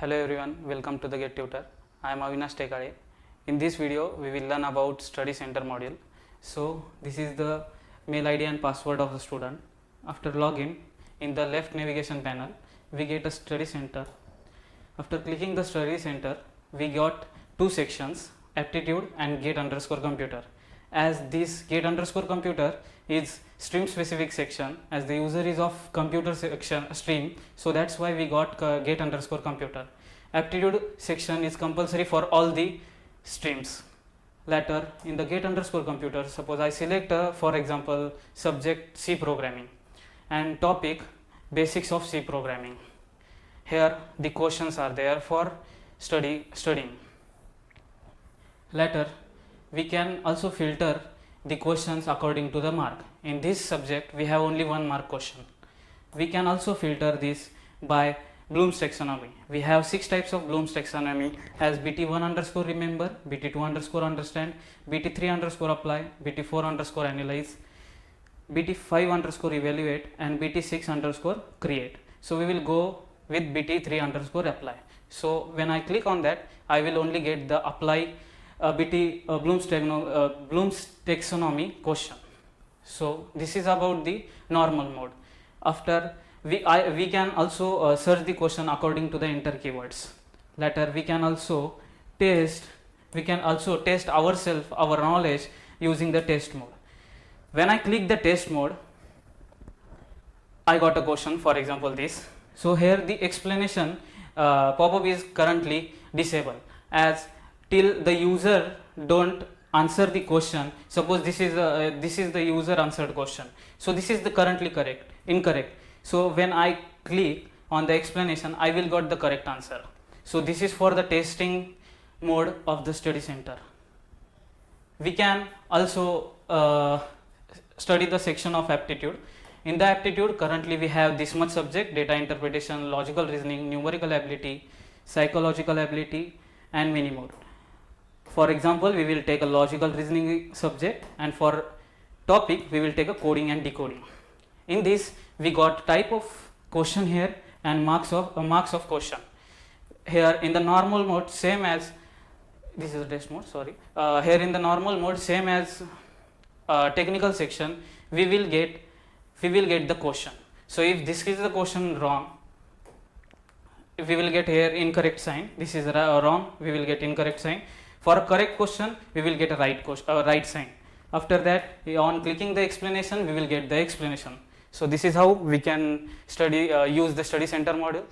Hello everyone, welcome to the GATEtutor. I am Avinash Tekade. In this video, we will learn about Study Center module. So, this is the mail ID and password of the student. After login, in the left navigation panel, we get a Study Center. After clicking the Study Center, we got two sections, Aptitude and GATE_computer. As this GATE_computer is stream specific section, as the user is of computer section stream, so that's why we got GATE_computer. Aptitude section is compulsory for all the streams. Later in the GATE_computer, suppose I select for example subject C programming and topic basics of C programming. Here the questions are there for studying. Later we can also filter the questions according to the mark. In this subject we have only 1 mark question. We can also filter this by Bloom's taxonomy. We have 6 types of Bloom's taxonomy as BT1_ remember, BT2_ understand, BT3_ apply, BT4_ analyze, BT5_ evaluate and BT6_ create. So we will go with BT3_ apply. So when I click on that, I will only get the apply Bloom's taxonomy question. So this is about the normal mode. After we can also search the question according to the enter keywords. Later we can also test ourselves, our knowledge using the test mode. When I click the test mode, I got a question, for example this. So here the explanation pop-up is currently disabled, as till the user don't answer the question. Suppose this is the user answered question, so this is the currently incorrect. So when I click on the explanation, I will got the correct answer. So this is for the testing mode of the study center. We can also study the section of aptitude. In the aptitude, currently we have this much subject: data interpretation, logical reasoning, numerical ability, psychological ability and many more. For example, we will take a logical reasoning subject, and for topic we will take a coding and decoding. In this we got type of question here and marks of question. Here in the normal mode, same as this is the test mode, sorry. Here in the normal mode, same as technical section, we will get the question. So if this is the question wrong, if we will get here incorrect sign. This is wrong, we will get incorrect sign. For a correct question, we will get a right sign. After that, on clicking the explanation, we will get the explanation. So this is how we can use the study center module.